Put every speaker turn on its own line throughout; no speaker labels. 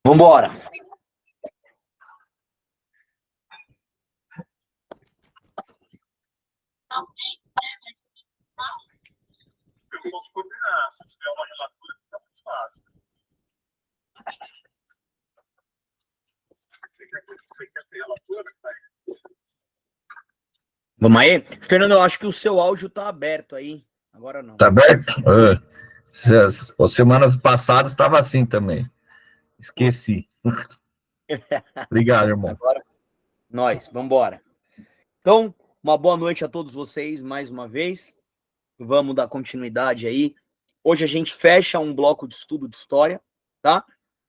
Vambora.
Eu posso combinar, se tiver uma relatura, fica mais fácil. Você quer ser relatora?
Vamos aí? Fernando, eu acho que o seu áudio tá aberto aí. Agora não.
Tá aberto? As semanas passadas estava assim também. Esqueci. Obrigado, irmão.
Agora, nós, vambora. Então, uma boa noite a todos vocês, mais uma vez. Vamos dar continuidade aí. Hoje a gente fecha um bloco de estudo de história, tá? A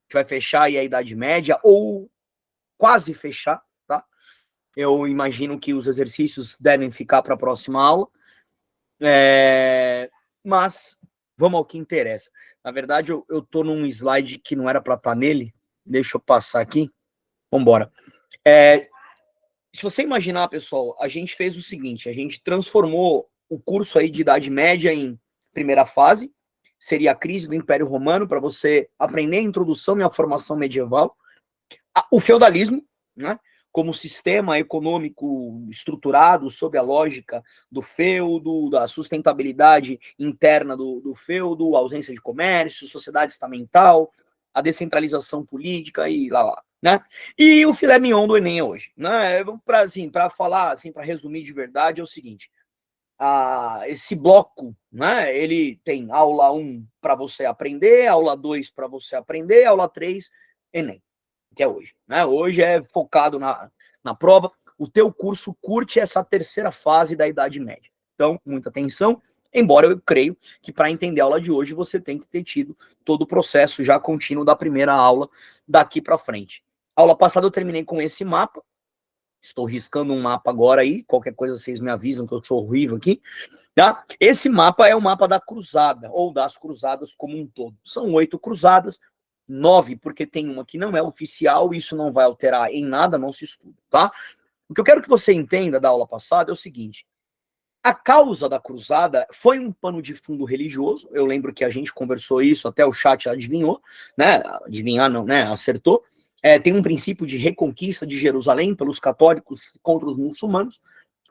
gente vai fechar aí a Idade Média, ou quase fechar, tá? Eu imagino que os exercícios devem ficar para a próxima aula. Mas vamos ao que interessa. Na verdade, eu tô num slide que não era para estar nele. Deixa eu passar aqui. Vamos embora. Se você imaginar, pessoal, a gente fez o seguinte: a gente transformou o curso aí de Idade Média em primeira fase, seria a crise do Império Romano, para você aprender a introdução e a formação medieval, o feudalismo, né, como sistema econômico estruturado sob a lógica do feudo, da sustentabilidade interna do feudo, a ausência de comércio, sociedade estamental, a descentralização política e lá, né? E o filé mignon do Enem hoje, né? Para falar, assim, para resumir de verdade, é o seguinte: esse bloco, né? Ele tem aula 1 para você aprender, aula 2 para você aprender, aula 3, Enem, que é hoje, né? Hoje é focado na prova. O teu curso curte essa terceira fase da Idade Média. Então, muita atenção, embora eu creio que para entender a aula de hoje você tem que ter tido todo o processo já contínuo da primeira aula daqui para frente. A aula passada eu terminei com esse mapa. Estou riscando um mapa agora aí, qualquer coisa vocês me avisam que eu sou horrível aqui, tá? Esse mapa é o mapa da cruzada, ou das cruzadas como um todo. São 8 cruzadas, 9 porque tem uma que não é oficial, isso não vai alterar em nada, não se estuda, tá? O que eu quero que você entenda da aula passada é o seguinte: a causa da cruzada foi um pano de fundo religioso. Eu lembro que a gente conversou isso, até o chat adivinhou, né? Adivinhar não, né? Acertou. Tem um princípio de reconquista de Jerusalém pelos católicos contra os muçulmanos.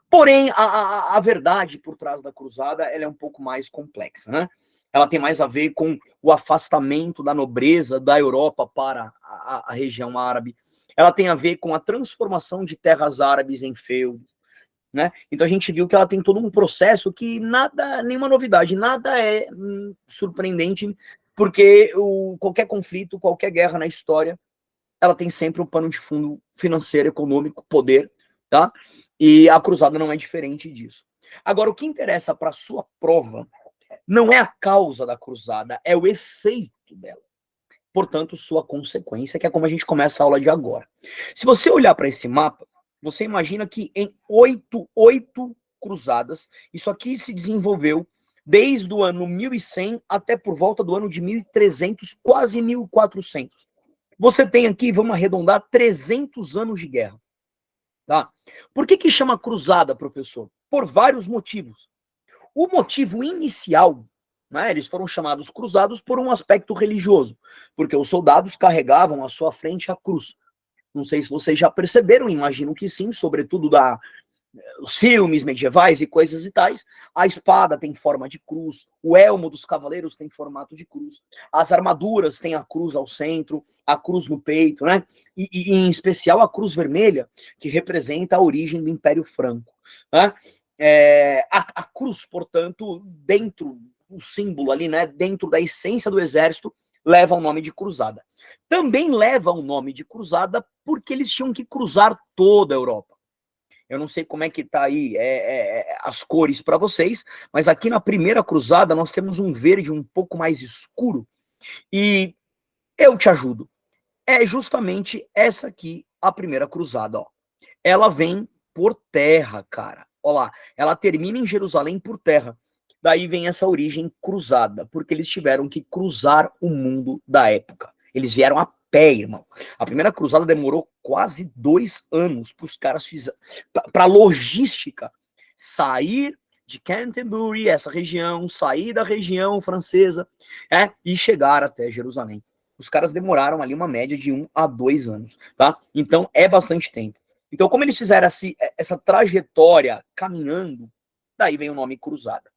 Porém, a verdade por trás da cruzada, ela é um pouco mais complexa, né? Ela tem mais a ver com o afastamento da nobreza da Europa para a região árabe. Ela tem a ver com a transformação de terras árabes em feudos, né? Então a gente viu que ela tem todo um processo que nada, nenhuma novidade, nada é surpreendente, porque qualquer conflito, qualquer guerra na história, ela tem sempre um pano de fundo financeiro, econômico, poder, tá? E a cruzada não é diferente disso. Agora, o que interessa para a sua prova não é a causa da cruzada, é o efeito dela. Portanto, sua consequência, que é como a gente começa a aula de agora. Se você olhar para esse mapa, você imagina que em oito cruzadas, isso aqui se desenvolveu desde o ano 1100 até por volta do ano de 1300, quase 1400. Você tem aqui, vamos arredondar, 300 anos de guerra. Tá? Por que chama cruzada, professor? Por vários motivos. O motivo inicial, né, eles foram chamados cruzados por um aspecto religioso, porque os soldados carregavam à sua frente a cruz. Não sei se vocês já perceberam, imagino que sim, sobretudo os filmes medievais e coisas e tais. A espada tem forma de cruz, o elmo dos cavaleiros tem formato de cruz, as armaduras têm a cruz ao centro, a cruz no peito, né? E em especial a cruz vermelha, que representa a origem do Império Franco, né? A cruz, portanto, dentro do símbolo ali, né? Dentro da essência do exército, leva o nome de cruzada. Também leva o nome de cruzada porque eles tinham que cruzar toda a Europa. Eu não sei como é que tá aí as cores para vocês, mas aqui na primeira cruzada nós temos um verde um pouco mais escuro e eu te ajudo. É justamente essa aqui a primeira cruzada, ó. Ela vem por terra, cara. Ó lá, ela termina em Jerusalém por terra. Daí vem essa origem cruzada, porque eles tiveram que cruzar o mundo da época. Eles vieram a pé, irmão. A primeira cruzada demorou quase 2 anos para os caras para logística sair de Canterbury, essa região, sair da região francesa, e chegar até Jerusalém. Os caras demoraram ali uma média de 1 a 2 anos, tá? Então é bastante tempo. Então, como eles fizeram essa trajetória caminhando, daí vem o nome Cruzada.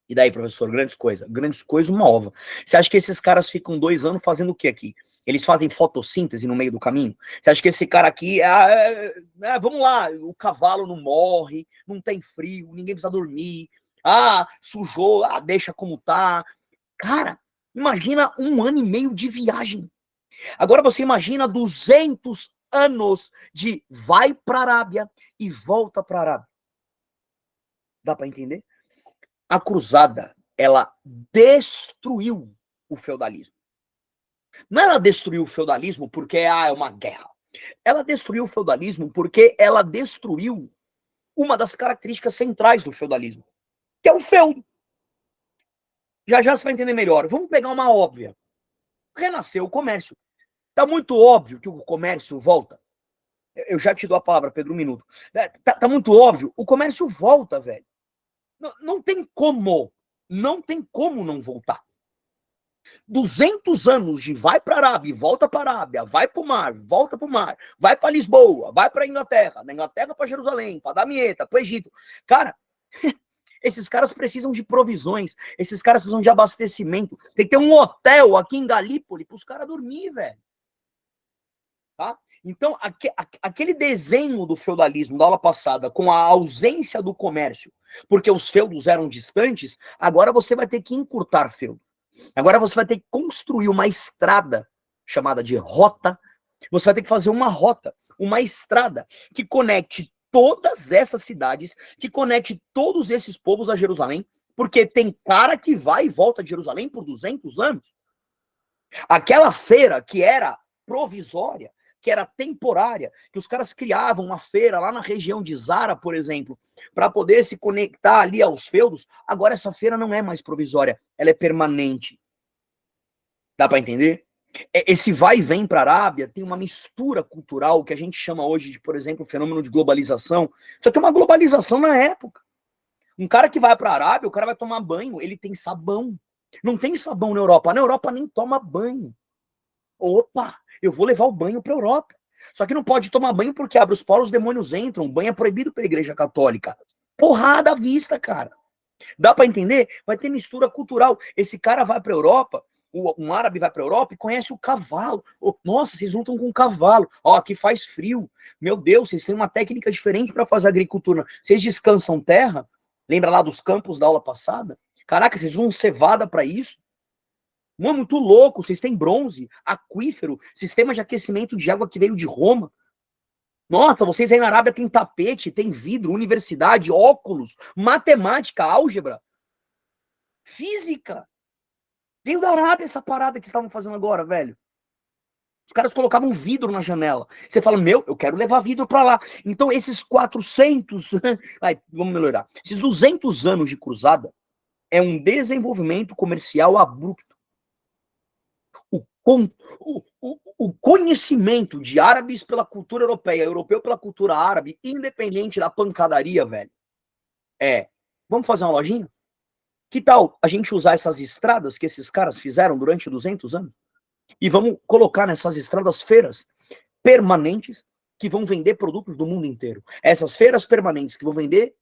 E daí, professor, grandes coisas, uma ova. Você acha que esses caras ficam 2 anos fazendo o que aqui? Eles fazem fotossíntese no meio do caminho? Você acha que esse cara aqui, vamos lá, o cavalo não morre, não tem frio, ninguém precisa dormir, sujou, deixa como tá. Cara, imagina 1 ano e meio de viagem. Agora você imagina 200 anos de vai para a Arábia e volta para a Arábia. Dá para entender? A cruzada, ela destruiu o feudalismo. Não ela destruiu o feudalismo porque é uma guerra. Ela destruiu o feudalismo porque ela destruiu uma das características centrais do feudalismo, que é o feudo. Já já você vai entender melhor. Vamos pegar uma óbvia. Renasceu o comércio. Tá muito óbvio que o comércio volta. Eu já te dou a palavra, Pedro, 1 minuto. Tá muito óbvio. O comércio volta, velho. Não tem como. Não tem como não voltar. 200 anos de vai para a Arábia, volta para a Arábia, vai para o mar, volta para o mar, vai para Lisboa, vai para a Inglaterra, da Inglaterra para Jerusalém, para Damieta, para o Egito. Cara, esses caras precisam de provisões, esses caras precisam de abastecimento. Tem que ter um hotel aqui em Galípoli para os caras dormir, velho. Tá? Então, aquele desenho do feudalismo da aula passada, com a ausência do comércio, porque os feudos eram distantes, agora você vai ter que encurtar feudos. Agora você vai ter que construir uma estrada, chamada de rota. Você vai ter que fazer uma rota, uma estrada, que conecte todas essas cidades, que conecte todos esses povos a Jerusalém, porque tem cara que vai e volta de Jerusalém por 200 anos. Aquela feira que era provisória, que era temporária, que os caras criavam uma feira lá na região de Zara, por exemplo, para poder se conectar ali aos feudos, agora essa feira não é mais provisória, ela é permanente. Dá para entender? Esse vai e vem para a Arábia tem uma mistura cultural que a gente chama hoje de, por exemplo, fenômeno de globalização. Só que é uma globalização na época. Um cara que vai para a Arábia, o cara vai tomar banho, ele tem sabão. Não tem sabão na Europa. Na Europa nem toma banho. Opa, eu vou levar o banho para a Europa. Só que não pode tomar banho porque abre os poros, os demônios entram. Banho é proibido pela Igreja Católica. Porrada à vista, cara. Dá para entender? Vai ter mistura cultural. Esse cara vai para a Europa, um árabe vai para a Europa e conhece o cavalo. Nossa, vocês lutam com o cavalo. Ó, aqui faz frio. Meu Deus, vocês têm uma técnica diferente para fazer agricultura. Vocês descansam terra? Lembra lá dos campos da aula passada? Caraca, vocês usam cevada para isso? Mano, muito louco, vocês têm bronze, aquífero, sistema de aquecimento de água que veio de Roma. Nossa, vocês aí na Arábia tem tapete, tem vidro, universidade, óculos, matemática, álgebra, física. Veio da Arábia essa parada que vocês estavam fazendo agora, velho. Os caras colocavam vidro na janela. Você fala, eu quero levar vidro para lá. Então esses 400, vamos melhorar. Esses 200 anos de cruzada é um desenvolvimento comercial abrupto. O conhecimento de árabes pela cultura europeia, europeu pela cultura árabe, independente da pancadaria, velho, vamos fazer uma lojinha? Que tal a gente usar essas estradas que esses caras fizeram durante 200 anos? E vamos colocar nessas estradas feiras permanentes que vão vender produtos do mundo inteiro. Essas feiras permanentes que vão vender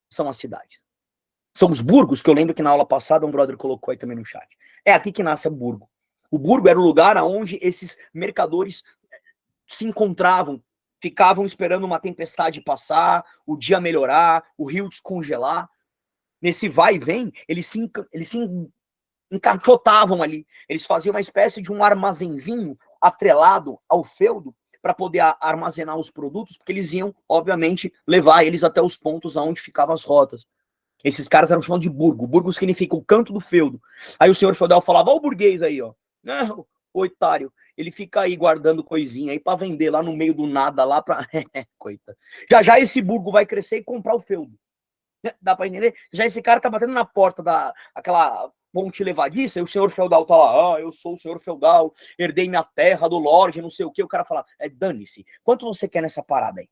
são as cidades. São os burgos, que eu lembro que na aula passada um brother colocou aí também no chat. É aqui que nasce o burgo. O burgo era o lugar onde esses mercadores se encontravam, ficavam esperando uma tempestade passar, o dia melhorar, o rio descongelar. Nesse vai e vem, eles se encaixotavam ali. Eles faziam uma espécie de um armazenzinho atrelado ao feudo para poder armazenar os produtos, porque eles iam, obviamente, levar eles até os pontos onde ficavam as rotas. Esses caras eram chamados de burgo. Burgo significa o canto do feudo. Aí o senhor feudal falava, ó o burguês aí, ó. O oitário. Ele fica aí guardando coisinha aí para vender lá no meio do nada, lá para... Coitado. Já esse burgo vai crescer e comprar o feudo. Dá para entender? Já esse cara tá batendo na porta daquela ponte levadiça, e o senhor feudal tá lá, eu sou o senhor feudal, herdei minha terra do lorde, não sei o que. O cara fala, dane-se. Quanto você quer nessa parada aí?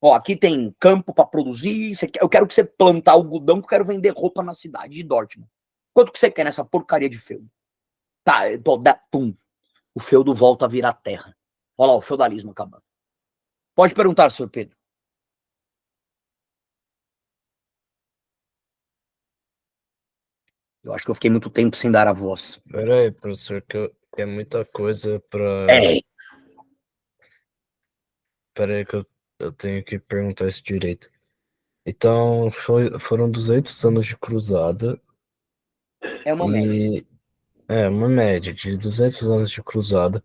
Ó, aqui tem campo para produzir, eu quero que você plantar algodão, que eu quero vender roupa na cidade de Dortmund. Quanto que você quer nessa porcaria de feudo? Tá, pum. o feudo volta a virar terra. Olha lá, o feudalismo acabando. Pode perguntar, senhor Pedro. Eu acho que eu fiquei muito tempo sem dar a voz.
Pera aí, professor, que é muita coisa pra...
É,
Pera aí que eu tenho que perguntar isso direito. Então, foram 200 anos de cruzada
é uma média.
e... É, uma média de 200 anos de cruzada.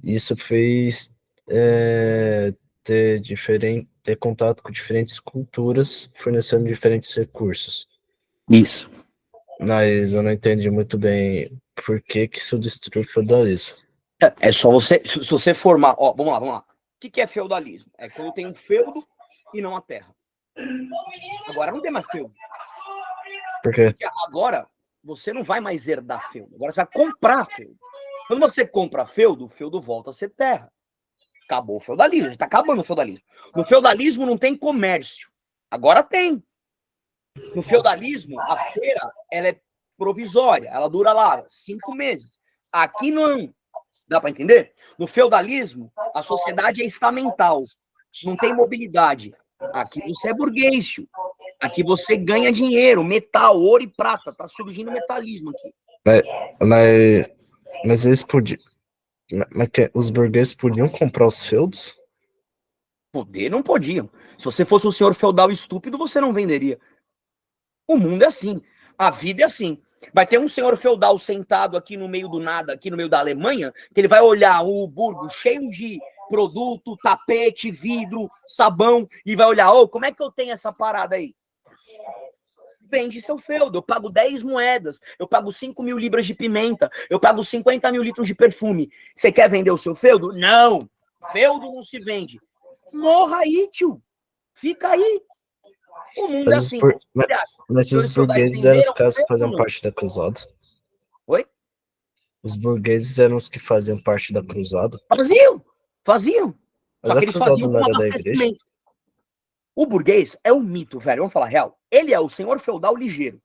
Isso fez ter contato com diferentes culturas, fornecendo diferentes recursos.
Isso.
Mas eu não entendi muito bem por que isso destruiu o feudalismo.
É só você, se você formar, ó, vamos lá. O que é feudalismo? É quando tem um feudo e não a terra. Agora não tem mais feudo.
Por quê?
Porque agora você não vai mais herdar feudo. Agora você vai comprar feudo. Quando você compra feudo, o feudo volta a ser terra. Acabou o feudalismo, está acabando o feudalismo. No feudalismo não tem comércio. Agora tem. No feudalismo, a feira ela é provisória, ela dura lá 5 meses. Aqui não. Dá para entender? No feudalismo, a sociedade é estamental, não tem mobilidade. Aqui você é burguês, tio. Aqui você ganha dinheiro, metal, ouro e prata. Tá surgindo metalismo aqui.
Mas eles podiam. Os burgueses podiam comprar os feudos?
Poder não podiam. Se você fosse um senhor feudal estúpido, você não venderia. O mundo é assim. A vida é assim. Vai ter um senhor feudal sentado aqui no meio do nada, aqui no meio da Alemanha, que ele vai olhar o burgo cheio de produto, tapete, vidro, sabão, e vai olhar, como é que eu tenho essa parada aí? Vende seu feudo, eu pago 10 moedas, eu pago 5 mil libras de pimenta, eu pago 50 mil litros de perfume. Você quer vender o seu feudo? Não! Feudo não se vende. Morra aí, tio. Fica aí. O mundo é assim.
Mas os burgueses eram os caras que faziam parte da cruzada?
Oi?
Os burgueses eram os que faziam parte da cruzada?
Faziam.
Mas
Só que eles faziam
não
com
era da igreja?
O burguês é um mito, velho. Vamos falar real. Ele é o senhor feudal ligeiro.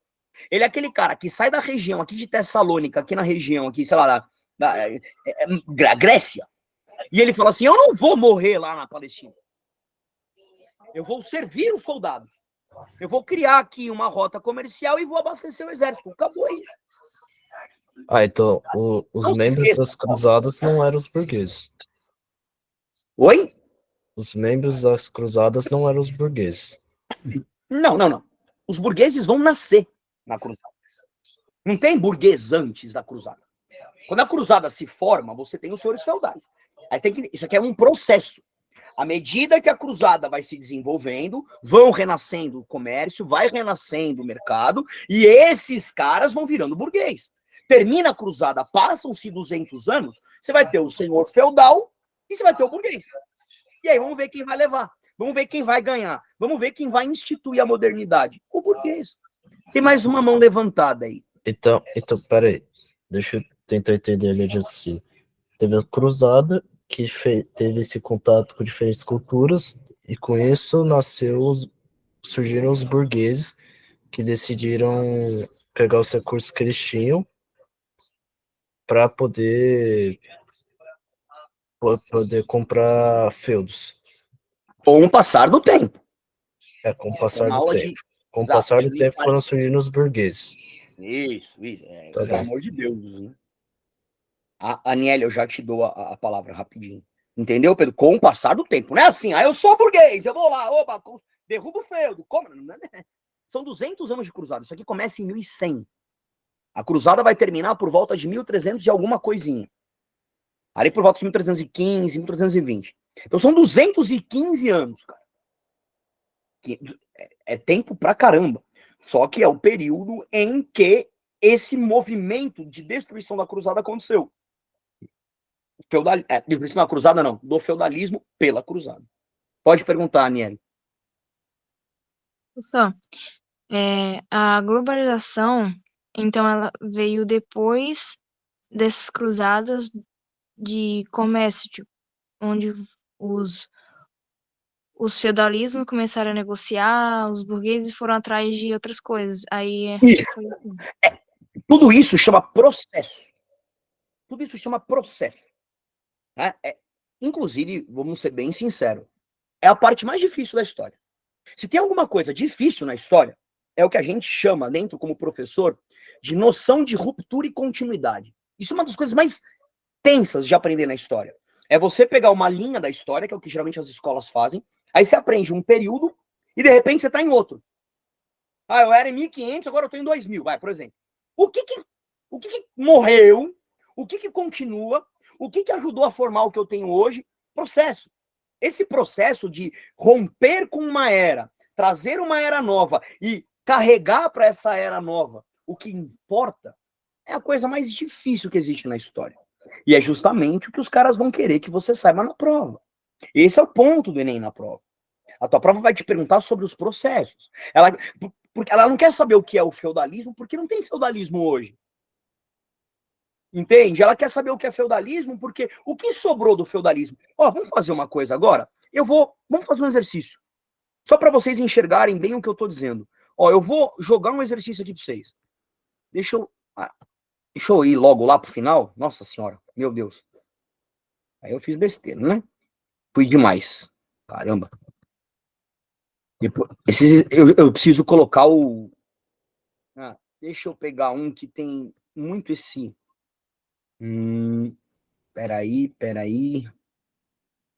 Ele é aquele cara que sai da região aqui de Tessalônica, aqui na região, aqui, sei lá, da Grécia, e ele fala assim: eu não vou morrer lá na Palestina. Eu vou servir os soldados. Eu vou criar aqui uma rota comercial e vou abastecer o exército. Acabou isso.
Então os membros das cruzadas não eram os burgueses.
Oi?
Os membros das cruzadas não eram os burgueses.
Não. Os burgueses vão nascer na cruzada. Não tem burguês antes da cruzada. Quando a cruzada se forma, você tem os senhores feudais. Isso aqui é um processo. À medida que a cruzada vai se desenvolvendo, vão renascendo o comércio, vai renascendo o mercado, e esses caras vão virando burguês. Termina a cruzada, passam-se 200 anos, você vai ter o senhor feudal e você vai ter o burguês. E aí vamos ver quem vai levar, vamos ver quem vai ganhar, vamos ver quem vai instituir a modernidade. O burguês. Tem mais uma mão levantada aí.
Então peraí, deixa eu tentar entender ele assim. Teve a cruzada, que teve esse contato com diferentes culturas, e com isso surgiram os burgueses, que decidiram pegar os recursos que eles tinham para poder comprar feudos.
Com o passar do tempo.
Com o passar do tempo. Com o passar do tempo foram surgindo os burgueses.
Isso. Pelo amor de Deus, né? Aniele, eu já te dou a palavra rapidinho. Entendeu, Pedro? Com o passar do tempo. Não é assim, eu sou burguês, eu vou lá, derrubo o feudo. Como? São 200 anos de cruzada. Isso aqui começa em 1100. A cruzada vai terminar por volta de 1300 e alguma coisinha. Ali por volta de 1315, 1320. Então são 215 anos, cara. É tempo pra caramba. Só que é o período em que esse movimento de destruição da cruzada aconteceu. Destruição da cruzada não, do feudalismo pela cruzada. Pode perguntar, Aniele.
Só, a globalização, então, ela veio depois dessas cruzadas de comércio, tipo, onde os feudalismos começaram a negociar, os burgueses foram atrás de outras coisas. Aí
Tudo isso chama processo. Tudo isso chama processo. Né? Inclusive, vamos ser bem sinceros, é a parte mais difícil da história. Se tem alguma coisa difícil na história, é o que a gente chama dentro, como professor, de noção de ruptura e continuidade. Isso é uma das coisas mais tensas de aprender na história. É você pegar uma linha da história, que é o que geralmente as escolas fazem, aí você aprende um período e de repente você está em outro. Ah, eu era em 1500, agora eu estou em 2000, vai, por exemplo. O que morreu? O que continua? O que ajudou a formar o que eu tenho hoje? Processo. Esse processo de romper com uma era, trazer uma era nova e carregar para essa era nova o que importa, é a coisa mais difícil que existe na história. E é justamente o que os caras vão querer que você saiba na prova. Esse é o ponto do Enem na prova. A tua prova vai te perguntar sobre os processos. Porque ela não quer saber o que é o feudalismo, porque não tem feudalismo hoje. Entende? Ela quer saber o que é feudalismo, porque o que sobrou do feudalismo? Ó, vamos fazer uma coisa agora? Vamos fazer um exercício. Só para vocês enxergarem bem o que eu tô dizendo. Ó, eu vou jogar um exercício aqui para vocês. Deixa eu ir logo lá pro final. Nossa senhora, meu Deus. Aí eu fiz besteira, né? Fui demais. Caramba. Eu preciso colocar o... deixa eu pegar um que tem muito esse... Peraí.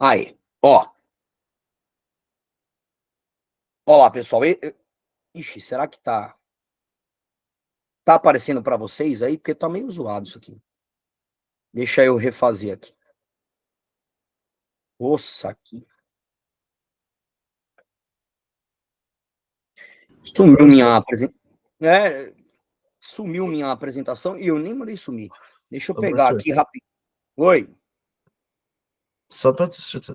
Aí, ó. Ó lá, pessoal. Ixi, será que tá aparecendo para vocês aí? Porque tá meio zoado isso aqui. Deixa eu refazer aqui. Nossa, aqui. Sumiu minha apresentação e eu nem mandei sumir. Deixa eu pegar aqui rápido. Oi.
Só para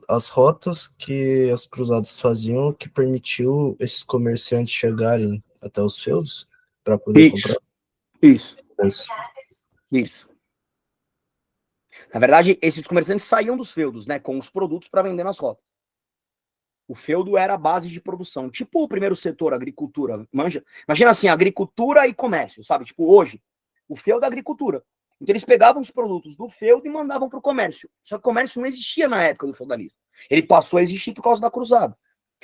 as rotas que as cruzadas faziam que permitiu esses comerciantes chegarem até os feudos para poder comprar.
Isso. Na verdade, esses comerciantes saíam dos feudos, né, com os produtos para vender nas rotas. O feudo era a base de produção, tipo o primeiro setor, agricultura. Imagina assim, agricultura e comércio, sabe? Tipo hoje, o feudo é agricultura. Então eles pegavam os produtos do feudo e mandavam para o comércio. Só que o comércio não existia na época do feudalismo. Ele passou a existir por causa da cruzada.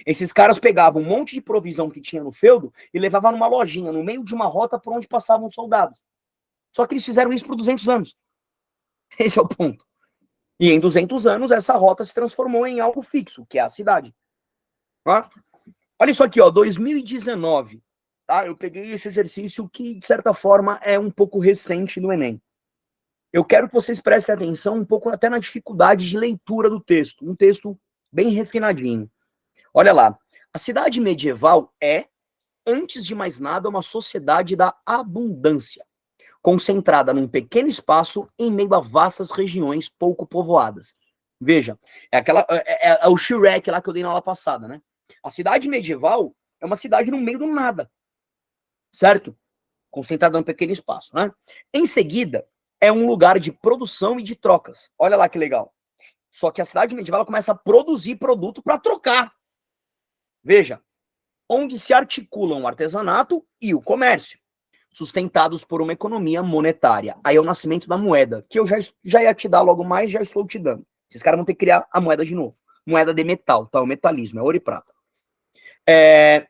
Esses caras pegavam um monte de provisão que tinha no feudo e levavam numa lojinha, no meio de uma rota por onde passavam os soldados. Só que eles fizeram isso por 200 anos. Esse é o ponto. E em 200 anos, essa rota se transformou em algo fixo, que é a cidade. Tá? Olha isso aqui, ó, 2019. Tá? Eu peguei esse exercício que, de certa forma, é um pouco recente no Enem. Eu quero que vocês prestem atenção um pouco até na dificuldade de leitura do texto. Um texto bem refinadinho. Olha lá. A cidade medieval é, antes de mais nada, uma sociedade da abundância, concentrada num pequeno espaço em meio a vastas regiões pouco povoadas. Veja, é o Shrek lá que eu dei na aula passada, né? A cidade medieval é uma cidade no meio do nada, certo? Concentrada num pequeno espaço, né? Em seguida, é um lugar de produção e de trocas. Olha lá que legal. Só que a cidade medieval ela começa a produzir produto para trocar. Veja, onde se articulam o artesanato e o comércio, sustentados por uma economia monetária. Aí é o nascimento da moeda, que eu já ia te dar logo mais, já estou te dando. Esses caras vão ter que criar a moeda de novo. Moeda de metal, tá? O metalismo, é ouro e prata. É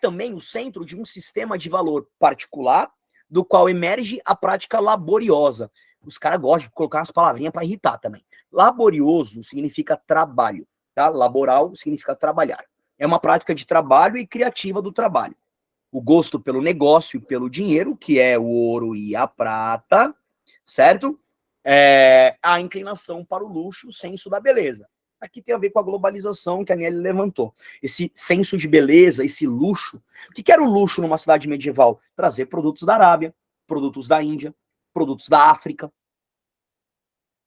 também o centro de um sistema de valor particular, do qual emerge a prática laboriosa. Os caras gostam de colocar umas palavrinhas para irritar também. Laborioso significa trabalho, tá? Laboral significa trabalhar. É uma prática de trabalho e criativa do trabalho. O gosto pelo negócio e pelo dinheiro, que é o ouro e a prata, certo? A inclinação para o luxo, o senso da beleza. Aqui tem a ver com a globalização que a Nelly levantou. Esse senso de beleza, esse luxo. O que era o luxo numa cidade medieval? Trazer produtos da Arábia, produtos da Índia, produtos da África.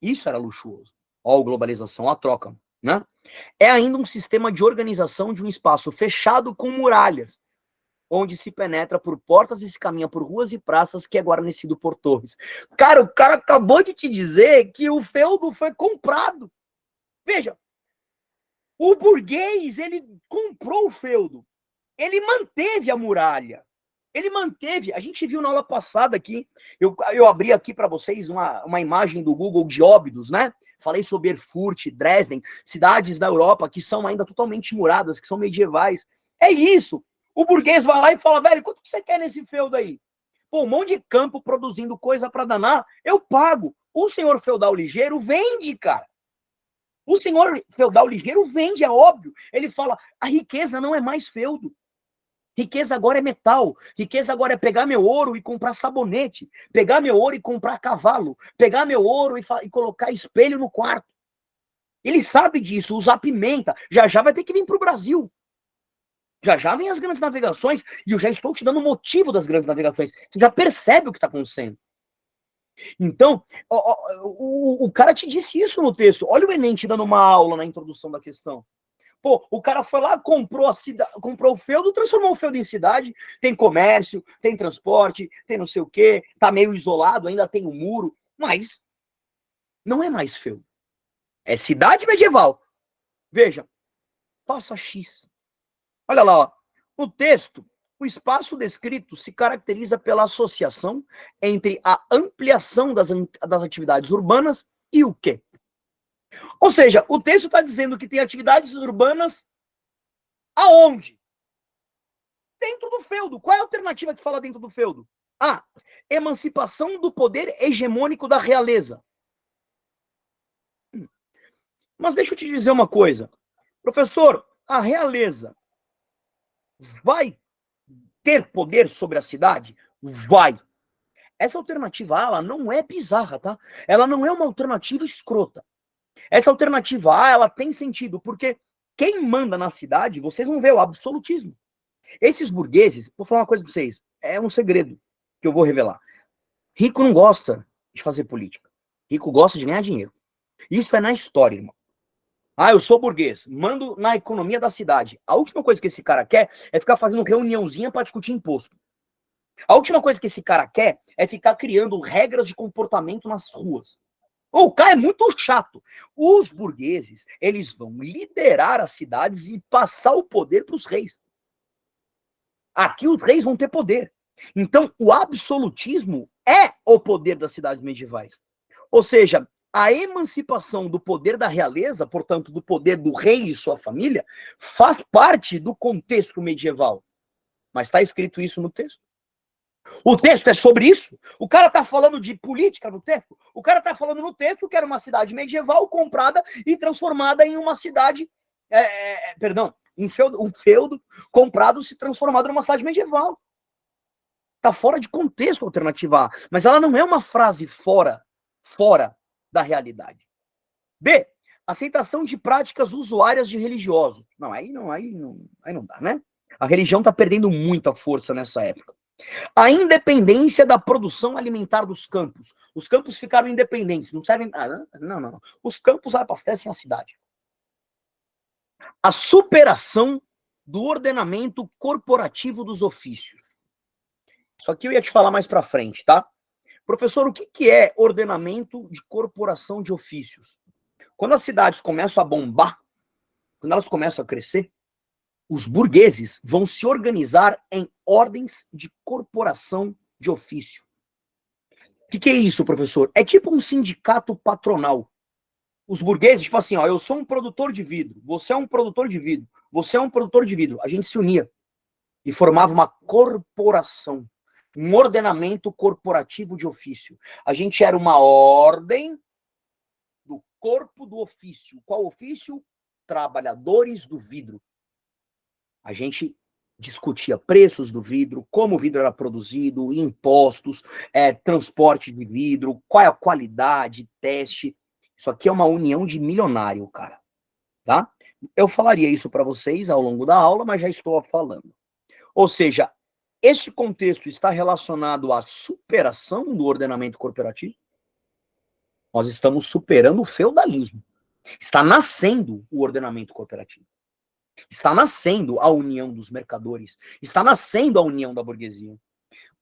Isso era luxuoso. Ó, a globalização, a troca, né? É ainda um sistema de organização de um espaço fechado com muralhas, onde se penetra por portas e se caminha por ruas e praças, que é guarnecido por torres. Cara, o cara acabou de te dizer que o feudo foi comprado. Veja, o burguês, ele comprou o feudo. Ele manteve a muralha. Ele manteve, a gente viu na aula passada aqui, eu abri aqui para vocês uma imagem do Google de Óbidos, né? Falei sobre Erfurt, Dresden, cidades da Europa que são ainda totalmente muradas, que são medievais. É isso. O burguês vai lá e fala, velho, quanto que você quer nesse feudo aí? Pô, um monte de campo produzindo coisa para danar, eu pago. O senhor feudal ligeiro vende, cara. O senhor feudal ligeiro vende, é óbvio. Ele fala, a riqueza não é mais feudo. Riqueza agora é metal. Riqueza agora é pegar meu ouro e comprar sabonete. Pegar meu ouro e comprar cavalo. Pegar meu ouro e colocar espelho no quarto. Ele sabe disso, usar pimenta. Já já vai ter que vir para o Brasil. Já já vem as grandes navegações. E eu já estou te dando o motivo das grandes navegações. Você já percebe o que está acontecendo. Então, o cara te disse isso no texto. Olha o Enem te dando uma aula na introdução da questão. Pô, o cara foi lá, comprou o feudo, transformou o feudo em cidade, tem comércio, tem transporte, tem não sei o quê, tá meio isolado, ainda tem um muro, mas não é mais feudo. É cidade medieval. Veja, passa X. Olha lá, ó. No texto, o espaço descrito se caracteriza pela associação entre a ampliação das atividades urbanas e o quê? Ou seja, o texto está dizendo que tem atividades urbanas aonde? Dentro do feudo. Qual é a alternativa que fala dentro do feudo? A. Emancipação do poder hegemônico da realeza. Mas deixa eu te dizer uma coisa. Professor, a realeza vai ter poder sobre a cidade? Vai. Essa alternativa A, ela não é bizarra, tá? Ela não é uma alternativa escrota. Essa alternativa A, ela tem sentido, porque quem manda na cidade, vocês vão ver o absolutismo. Esses burgueses, vou falar uma coisa pra vocês, é um segredo que eu vou revelar. Rico não gosta de fazer política. Rico gosta de ganhar dinheiro. Isso é na história, irmão. Ah, eu sou burguês, mando na economia da cidade. A última coisa que esse cara quer é ficar fazendo reuniãozinha para discutir imposto. A última coisa que esse cara quer é ficar criando regras de comportamento nas ruas. O cara é muito chato. Os burgueses, eles vão liderar as cidades e passar o poder para os reis. Aqui os reis vão ter poder. Então, o absolutismo é o poder das cidades medievais. Ou seja, a emancipação do poder da realeza, portanto, do poder do rei e sua família, faz parte do contexto medieval. Mas está escrito isso no texto. O texto é sobre isso? O cara está falando de política no texto? O cara está falando no texto que era uma cidade medieval comprada e transformada em uma cidade... um feudo comprado e se transformado numa cidade medieval. Está fora de contexto a alternativa A. Mas ela não é uma frase fora da realidade. B. Aceitação de práticas usuárias de religiosos. Não, aí não dá, né? A religião está perdendo muita força nessa época. A independência da produção alimentar dos campos. Os campos ficaram independentes, não servem... Não. Os campos abastecem a cidade. A superação do ordenamento corporativo dos ofícios. Isso aqui eu ia te falar mais para frente, tá? Professor, o que é ordenamento de corporação de ofícios? Quando as cidades começam a bombar, quando elas começam a crescer, os burgueses vão se organizar em ordens de corporação de ofício. O que é isso, professor? É tipo um sindicato patronal. Os burgueses, tipo assim, ó, eu sou um produtor de vidro, você é um produtor de vidro, você é um produtor de vidro. A gente se unia e formava uma corporação, um ordenamento corporativo de ofício. A gente era uma ordem do corpo do ofício. Qual ofício? Trabalhadores do vidro. A gente discutia preços do vidro, como o vidro era produzido, impostos, transporte de vidro, qual é a qualidade, teste. Isso aqui é uma união de milionário, cara. Tá? Eu falaria isso para vocês ao longo da aula, mas já estou falando. Ou seja, esse contexto está relacionado à superação do ordenamento corporativo. Nós estamos superando o feudalismo. Está nascendo o ordenamento cooperativo. Está nascendo a união dos mercadores. Está nascendo a união da burguesia.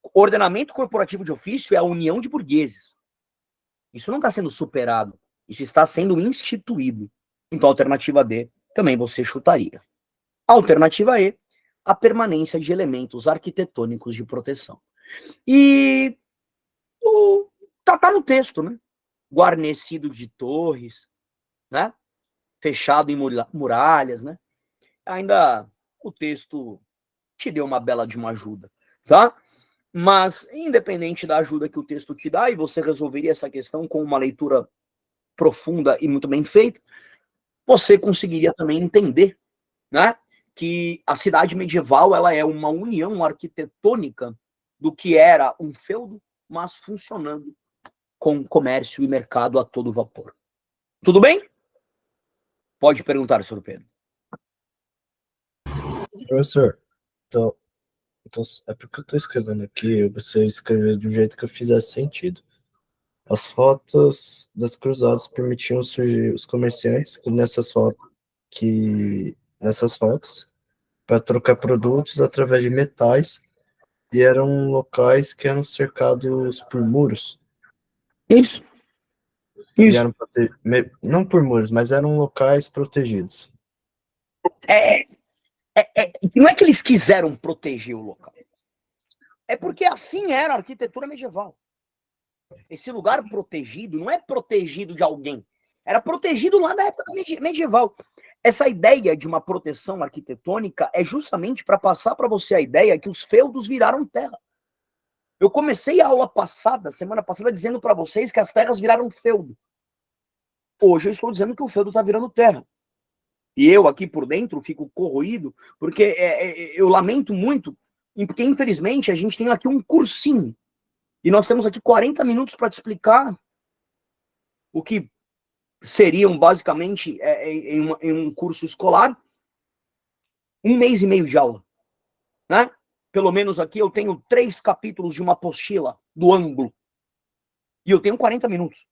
O ordenamento corporativo de ofício é a união de burgueses. Isso não está sendo superado. Isso está sendo instituído. Então, a alternativa D também você chutaria. A alternativa E, a permanência de elementos arquitetônicos de proteção. E tá no texto, né? Guarnecido de torres, né? Fechado em muralhas, né? Ainda o texto te deu uma bela de uma ajuda, tá? Mas, independente da ajuda que o texto te dá, e você resolveria essa questão com uma leitura profunda e muito bem feita, você conseguiria também entender, né, que a cidade medieval ela é uma união arquitetônica do que era um feudo, mas funcionando com comércio e mercado a todo vapor. Tudo bem? Pode perguntar, senhor Pedro.
Professor, então é porque eu tô escrevendo aqui, você escreveu de um jeito que eu fizesse sentido. As fotos das cruzadas permitiam surgir os comerciantes nessas fotos para trocar produtos através de metais e eram locais que eram cercados por muros.
Isso.
E
Isso.
eram não por muros, mas eram locais protegidos.
Não é que eles quiseram proteger o local. É porque assim era a arquitetura medieval. Esse lugar protegido não é protegido de alguém. Era protegido lá da época medieval. Essa ideia de uma proteção arquitetônica é justamente para passar para você a ideia que os feudos viraram terra. Eu comecei a aula passada, semana passada, dizendo para vocês que as terras viraram feudo. Hoje eu estou dizendo que o feudo está virando terra. E eu aqui por dentro fico corroído, porque eu lamento muito, porque infelizmente a gente tem aqui um cursinho. E nós temos aqui 40 minutos para te explicar o que seriam basicamente em um curso escolar, 1 mês e meio de aula, né? Pelo menos aqui eu tenho 3 capítulos de uma apostila do ângulo. E eu tenho 40 minutos.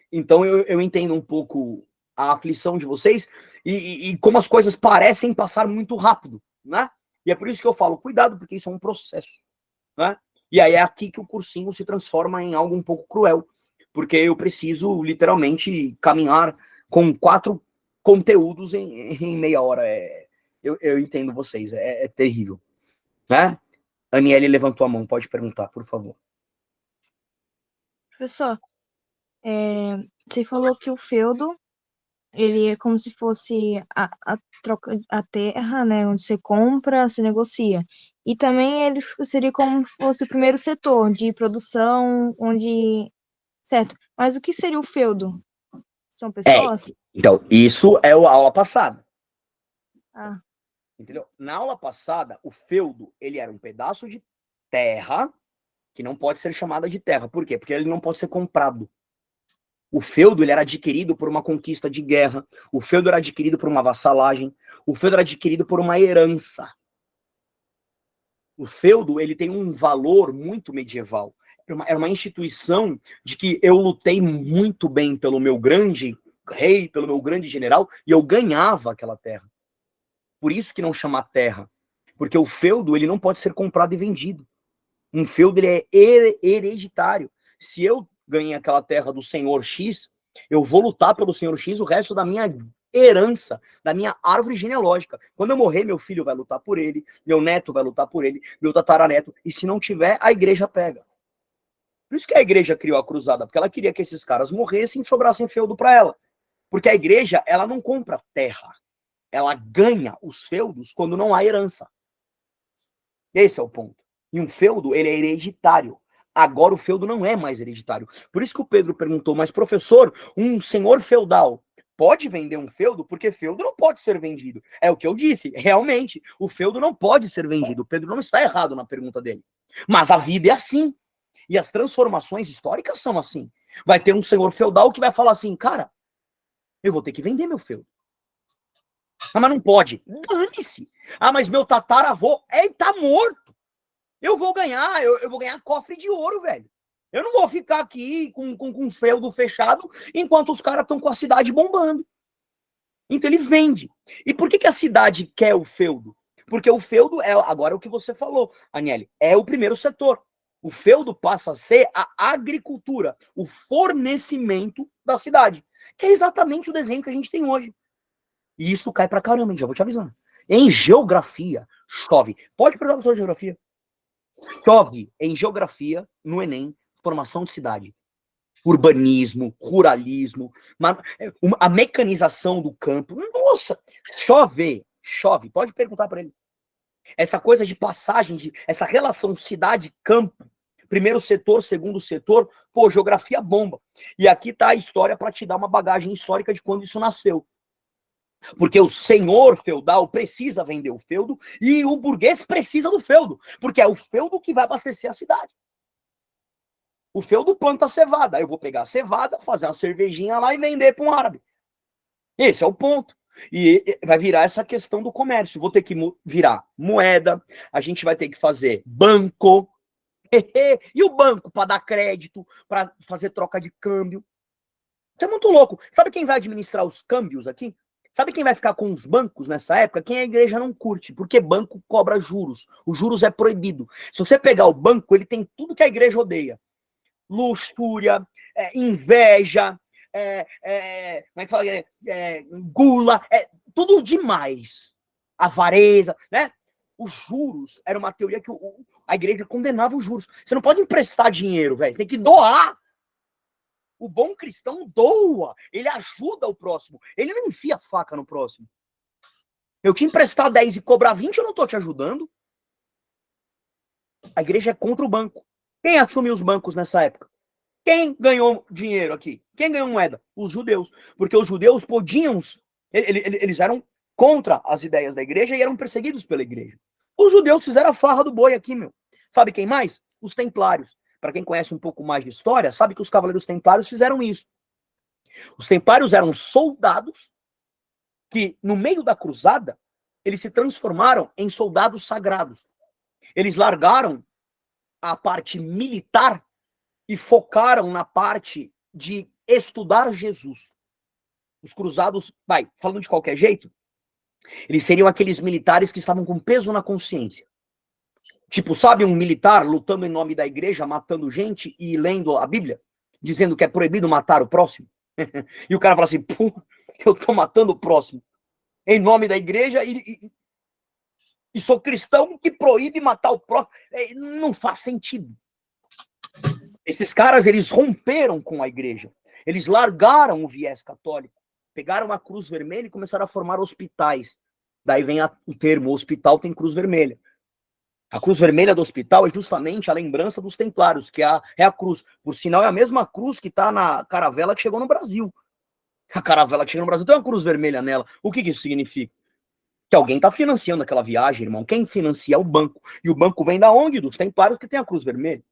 Então eu entendo um pouco a aflição de vocês e como as coisas parecem passar muito rápido, né? E é por isso que eu falo, cuidado, porque isso é um processo, né? E aí é aqui que o cursinho se transforma em algo um pouco cruel, porque eu preciso literalmente caminhar com 4 conteúdos em meia hora. Eu entendo vocês, é terrível, né? Aniele levantou a mão, pode perguntar, por favor.
Professor, você falou que o feudo, ele é como se fosse a troca, a terra, né, onde você compra, se negocia. E também ele seria como se fosse o primeiro setor de produção, onde... Certo. Mas o que seria o feudo? São pessoas?
Então, isso é a aula passada.
Ah,
Entendeu? Na aula passada, o feudo, ele era um pedaço de terra que não pode ser chamada de terra. Por quê? Porque ele não pode ser comprado. O feudo, ele era adquirido por uma conquista de guerra. O feudo era adquirido por uma vassalagem. O feudo era adquirido por uma herança. O feudo, ele tem um valor muito medieval. Era uma instituição de que eu lutei muito bem pelo meu grande rei, pelo meu grande general, e eu ganhava aquela terra. Por isso que não chama terra. Porque o feudo, ele não pode ser comprado e vendido. Um feudo, ele é hereditário. Se eu ganhei aquela terra do senhor X, eu vou lutar pelo senhor X o resto da minha herança, da minha árvore genealógica. Quando eu morrer, meu filho vai lutar por ele, meu neto vai lutar por ele, meu tataraneto, e se não tiver, a igreja pega. Por isso que a igreja criou a cruzada, porque ela queria que esses caras morressem e sobrassem feudo para ela. Porque a igreja, ela não compra terra. Ela ganha os feudos quando não há herança. Esse é o ponto. E um feudo, ele é hereditário. Agora o feudo não é mais hereditário. Por isso que o Pedro perguntou, mas professor, um senhor feudal pode vender um feudo? Porque feudo não pode ser vendido. É o que eu disse. Realmente, o feudo não pode ser vendido. O Pedro não está errado na pergunta dele. Mas a vida é assim. E as transformações históricas são assim. Vai ter um senhor feudal que vai falar assim, cara, eu vou ter que vender meu feudo. Ah, mas não pode. Dane-se. Ah, mas meu tataravô, ele tá morto. Eu vou ganhar, eu vou ganhar cofre de ouro, velho. Eu não vou ficar aqui com feudo fechado enquanto os caras estão com a cidade bombando. Então ele vende. E por que a cidade quer o feudo? Porque o feudo é, agora o que você falou, Aniele, é o primeiro setor. O feudo passa a ser a agricultura, o fornecimento da cidade. Que é exatamente o desenho que a gente tem hoje. E isso cai pra caramba, já vou te avisando. Em geografia, chove. Pode perguntar para a geografia. Chove em geografia, no Enem, formação de cidade. Urbanismo, ruralismo, a mecanização do campo. Nossa, chove. Pode perguntar para ele. Essa coisa de passagem, essa relação cidade-campo, primeiro setor, segundo setor, pô, geografia bomba. E aqui tá a história para te dar uma bagagem histórica de quando isso nasceu. Porque o senhor feudal precisa vender o feudo e o burguês precisa do feudo, porque é o feudo que vai abastecer a cidade. O feudo planta cevada, aí eu vou pegar a cevada, fazer uma cervejinha lá e vender para um árabe. Esse é o ponto. E vai virar essa questão do comércio. Vou ter que virar moeda, a gente vai ter que fazer banco. E o banco para dar crédito, para fazer troca de câmbio. Isso é muito louco. Sabe quem vai administrar os câmbios aqui? Sabe quem vai ficar com os bancos nessa época? Quem a igreja não curte, porque banco cobra juros. Os juros é proibido. Se você pegar o banco, ele tem tudo que a igreja odeia. Luxúria, inveja, como é que fala? Gula, tudo demais. Avareza, né? Os juros era uma teoria que a igreja condenava os juros. Você não pode emprestar dinheiro, velho. Você tem que doar. O bom cristão doa. Ele ajuda o próximo. Ele não enfia a faca no próximo. Eu te emprestar 10 e cobrar 20, eu não tô te ajudando. A igreja é contra o banco. Quem assumiu os bancos nessa época? Quem ganhou dinheiro aqui? Quem ganhou moeda? Os judeus. Porque os judeus podiam... Eles eram contra as ideias da igreja e eram perseguidos pela igreja. Os judeus fizeram a farra do boi aqui, meu. Sabe quem mais? Os templários. Para quem conhece um pouco mais de história, sabe que os cavaleiros templários fizeram isso. Os templários eram soldados que, no meio da cruzada, eles se transformaram em soldados sagrados. Eles largaram a parte militar e focaram na parte de estudar Jesus. Os cruzados, falando de qualquer jeito, eles seriam aqueles militares que estavam com peso na consciência. Tipo, sabe um militar lutando em nome da igreja, matando gente e lendo a Bíblia? Dizendo que é proibido matar o próximo? E o cara fala assim, pô, eu tô matando o próximo em nome da igreja e sou cristão que proíbe matar o próximo. Não faz sentido. Esses caras, eles romperam com a igreja. Eles largaram o viés católico. Pegaram a cruz vermelha e começaram a formar hospitais. Daí vem o termo, o hospital tem cruz vermelha. A cruz vermelha do hospital é justamente a lembrança dos templários, que é a cruz. Por sinal, é a mesma cruz que está na caravela que chegou no Brasil. A caravela que chegou no Brasil tem uma cruz vermelha nela. O que isso significa? Que alguém está financiando aquela viagem, irmão. Quem financia é o banco. E o banco vem da onde? Dos templários que tem a cruz vermelha.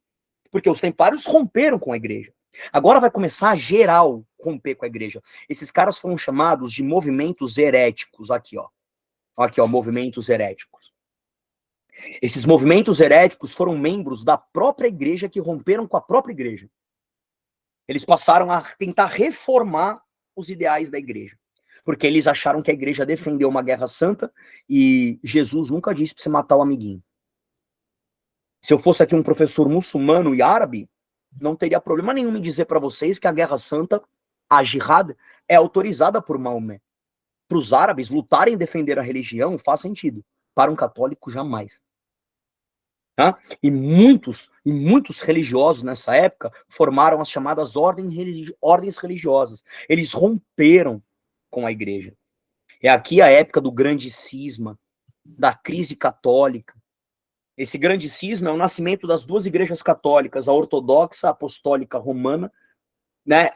Porque os templários romperam com a igreja. Agora vai começar a geral romper com a igreja. Esses caras foram chamados de movimentos heréticos. Aqui, ó. Aqui, ó, movimentos heréticos. Esses movimentos heréticos foram membros da própria igreja que romperam com a própria igreja. Eles passaram a tentar reformar os ideais da igreja. Porque eles acharam que a igreja defendeu uma guerra santa e Jesus nunca disse para você matar o amiguinho. Se eu fosse aqui um professor muçulmano e árabe, não teria problema nenhum em dizer para vocês que a guerra santa, a jihad, é autorizada por Maomé. Para os árabes lutarem e defender a religião faz sentido. Para um católico, jamais. Tá? E muitos religiosos nessa época formaram as chamadas ordens religiosas. Eles romperam com a igreja. É aqui a época do grande cisma, da crise católica. Esse grande cisma é o nascimento das duas igrejas católicas, a ortodoxa, a apostólica romana, né?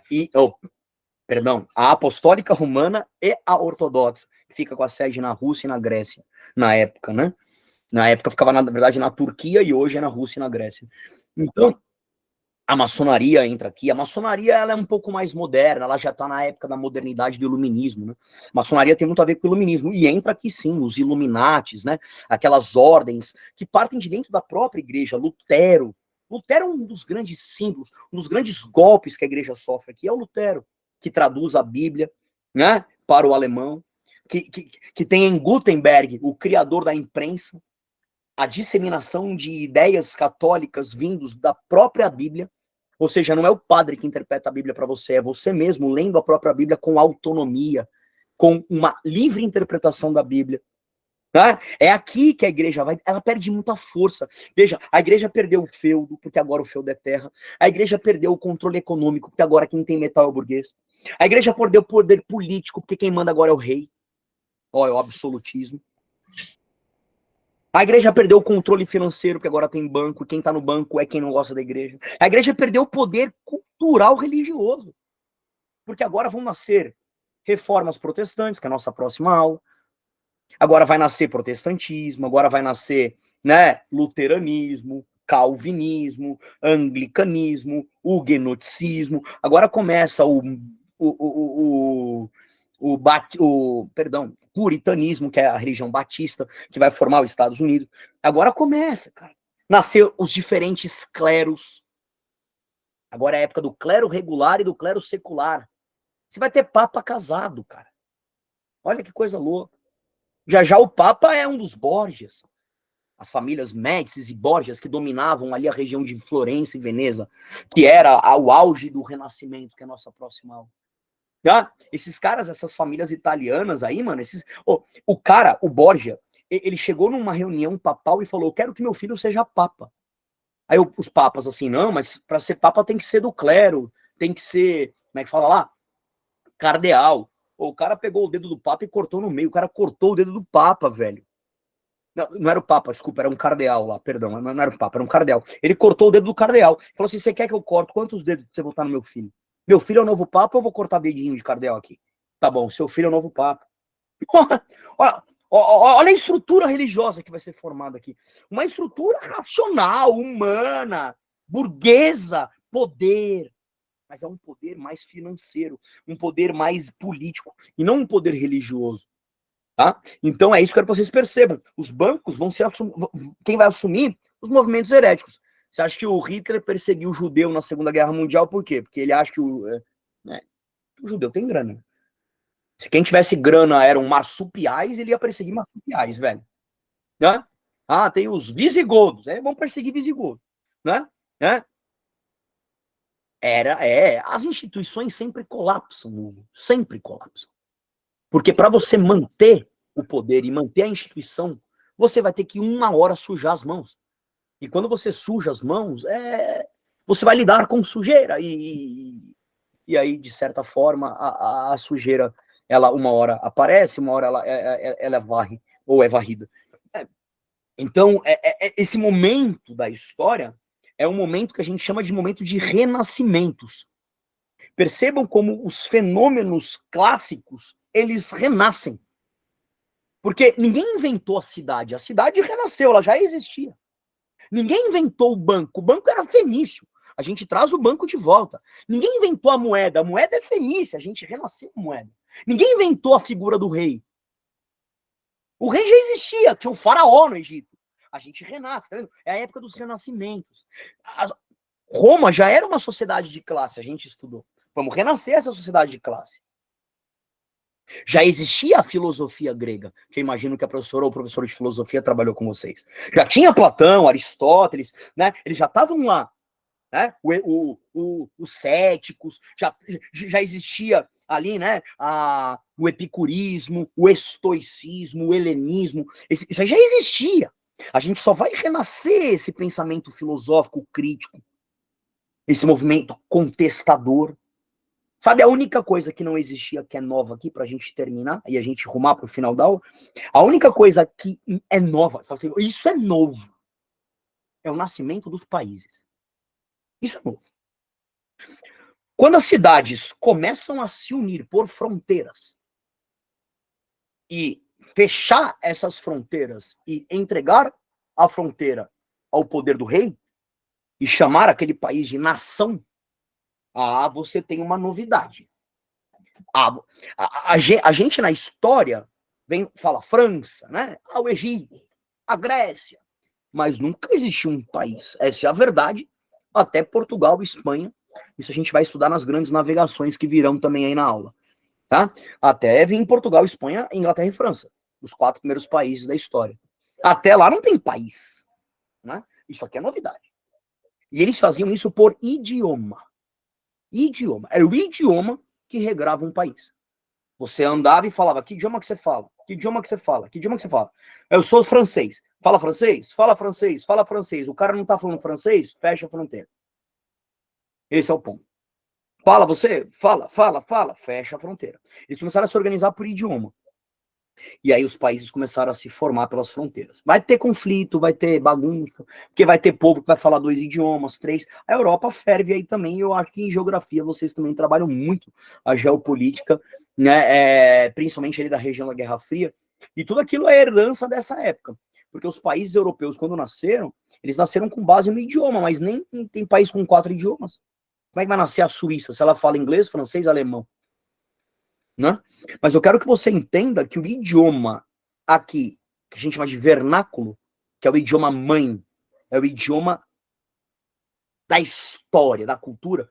A apostólica romana e a ortodoxa, que fica com a sede na Rússia e na Grécia, na época, né? Na época ficava, na verdade, na Turquia e hoje é na Rússia e na Grécia. Então, a maçonaria entra aqui. A maçonaria ela é um pouco mais moderna, ela já está na época da modernidade do iluminismo, né? A maçonaria tem muito a ver com o iluminismo. E entra aqui, sim, os Illuminates, né? Aquelas ordens que partem de dentro da própria igreja. Lutero é um dos grandes símbolos, um dos grandes golpes que a igreja sofre aqui é o Lutero, que traduz a Bíblia, né, para o alemão, que tem em Gutenberg, o criador da imprensa, a disseminação de ideias católicas vindos da própria Bíblia, ou seja, não é o padre que interpreta a Bíblia para você, é você mesmo lendo a própria Bíblia com autonomia, com uma livre interpretação da Bíblia, Né? É aqui que a igreja vai, ela perde muita força. Veja, a igreja perdeu o feudo, porque agora o feudo é terra. A igreja perdeu o controle econômico, porque agora quem tem metal é o burguês. A igreja perdeu o poder político, porque quem manda agora é o rei. Ó, é o absolutismo. A igreja perdeu o controle financeiro, porque agora tem banco, e quem tá no banco é quem não gosta da igreja. A igreja perdeu o poder cultural religioso, porque agora vão nascer reformas protestantes, que é a nossa próxima aula. Agora vai nascer protestantismo, agora vai nascer, né, luteranismo, calvinismo, anglicanismo, huguenoticismo. Agora começa puritanismo, que é a religião batista, que vai formar os Estados Unidos. Agora começa, cara. Nascer os diferentes cleros. Agora é a época do clero regular e do clero secular. Você vai ter papa casado, cara. Olha que coisa louca. Já já o Papa é um dos Borgias. As famílias Médicis e Borgias que dominavam ali a região de Florença e Veneza, que era o auge do Renascimento, que é a nossa próxima aula. Tá? Esses caras, essas famílias italianas aí, mano, o cara, o Borgia, ele chegou numa reunião papal e falou: eu quero que meu filho seja papa. Aí os papas assim, não, mas para ser papa tem que ser do clero, tem que ser, como é que fala lá? Cardeal. O cara pegou o dedo do Papa e cortou no meio. O cara cortou o dedo do Papa, velho. Não era o Papa, desculpa, era um cardeal lá, perdão. Não era o Papa, era um cardeal. Ele cortou o dedo do cardeal. Falou assim: você quer que eu corte quantos dedos você botar no meu filho? Meu filho é o novo Papa ou eu vou cortar dedinho de cardeal aqui? Tá bom, seu filho é o novo Papa. Olha a estrutura religiosa que vai ser formada aqui. Uma estrutura racional, humana, burguesa, poder. Mas é um poder mais financeiro, um poder mais político, e não um poder religioso. Tá? Então é isso que eu quero que vocês percebam. Os bancos vão ser quem vai assumir os movimentos heréticos. Você acha que o Hitler perseguiu o judeu na Segunda Guerra Mundial por quê? Porque ele acha que o judeu tem grana. Se quem tivesse grana eram marsupiais, ele ia perseguir marsupiais, velho. Né? Ah, tem os visigodos, vão perseguir visigodos. Né? As instituições sempre colapsam, Hugo, sempre colapsam. Porque para você manter o poder e manter a instituição, você vai ter que uma hora sujar as mãos. E quando você suja as mãos, você vai lidar com sujeira. E aí, de certa forma, a sujeira, ela uma hora aparece, uma hora ela varre, ou é varrida. Então, esse momento da história é um momento que a gente chama de momento de renascimentos. Percebam como os fenômenos clássicos, eles renascem. Porque ninguém inventou a cidade renasceu, ela já existia. Ninguém inventou o banco era fenício, a gente traz o banco de volta. Ninguém inventou a moeda é fenícia, a gente renasceu a moeda. Ninguém inventou a figura do rei. O rei já existia, tinha o faraó no Egito. A gente renasce, tá vendo? É a época dos renascimentos. Roma já era uma sociedade de classe, a gente estudou. Vamos renascer essa sociedade de classe. Já existia a filosofia grega, que eu imagino que a professora ou o professor de filosofia trabalhou com vocês. Já tinha Platão, Aristóteles, né? Eles já estavam lá. Né? Os céticos, já existia ali, né? O epicurismo, o estoicismo, o helenismo. Isso aí já existia. A gente só vai renascer esse pensamento filosófico crítico, esse movimento contestador. Sabe a única coisa que não existia, que é nova aqui, pra gente terminar, e a gente rumar pro final da aula? A única coisa que é nova, isso é novo, é o nascimento dos países. Isso é novo. Quando as cidades começam a se unir por fronteiras e fechar essas fronteiras e entregar a fronteira ao poder do rei e chamar aquele país de nação, você tem uma novidade. A gente na história fala França, né? O Egito, a Grécia, mas nunca existiu um país. Essa é a verdade. Até Portugal e Espanha. Isso a gente vai estudar nas grandes navegações que virão também aí na aula. Tá? Até vir em Portugal, Espanha, Inglaterra e França. Os 4 primeiros países da história. Até lá não tem país. Né? Isso aqui é novidade. E eles faziam isso por idioma. Idioma. Era o idioma que regrava um país. Você andava e falava, que idioma que você fala? Que idioma que você fala? Que idioma que você fala? Eu sou francês. Fala francês? Fala francês, fala francês. O cara não tá falando francês? Fecha a fronteira. Esse é o ponto. Fala você? Fala, fala, fala. Fecha a fronteira. Eles começaram a se organizar por idioma. E aí os países começaram a se formar pelas fronteiras. Vai ter conflito, vai ter bagunça, porque vai ter povo que vai falar 2 idiomas, 3. A Europa ferve aí também. Eu acho que em geografia vocês também trabalham muito a geopolítica, né? Principalmente ali da região da Guerra Fria. E tudo aquilo é herança dessa época. Porque os países europeus, quando nasceram, eles nasceram com base no idioma, mas nem tem país com 4 idiomas. Como é que vai nascer a Suíça se ela fala inglês, francês, alemão? Né? Mas eu quero que você entenda que o idioma aqui, que a gente chama de vernáculo, que é o idioma mãe, é o idioma da história, da cultura,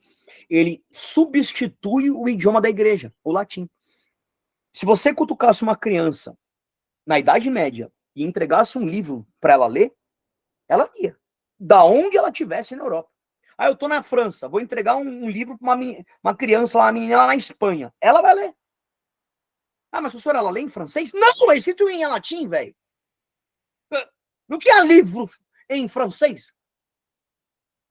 ele substitui o idioma da igreja, o latim. Se você cutucasse uma criança na Idade Média e entregasse um livro para ela ler, ela lia, da onde ela estivesse na Europa. Ah, eu tô na França, vou entregar um livro para uma criança lá, uma menina lá na Espanha, ela vai ler. Ah, mas professora, ela lê em francês? Não, é escrito em latim, velho. Não tinha livro em francês.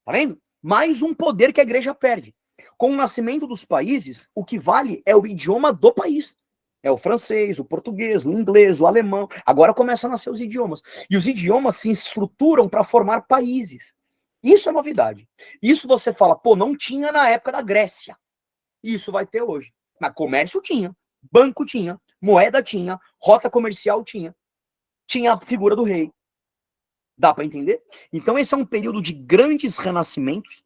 Tá vendo? Mais um poder que a igreja perde. Com o nascimento dos países, o que vale é o idioma do país. É o francês, o português, o inglês, o alemão. Agora começam a nascer os idiomas. E os idiomas se estruturam para formar países. Isso é novidade. Isso você fala, pô, não tinha na época da Grécia. Isso vai ter hoje. Mas comércio tinha. Banco tinha, moeda tinha, rota comercial tinha a figura do rei. Dá para entender? Então esse é um período de grandes renascimentos,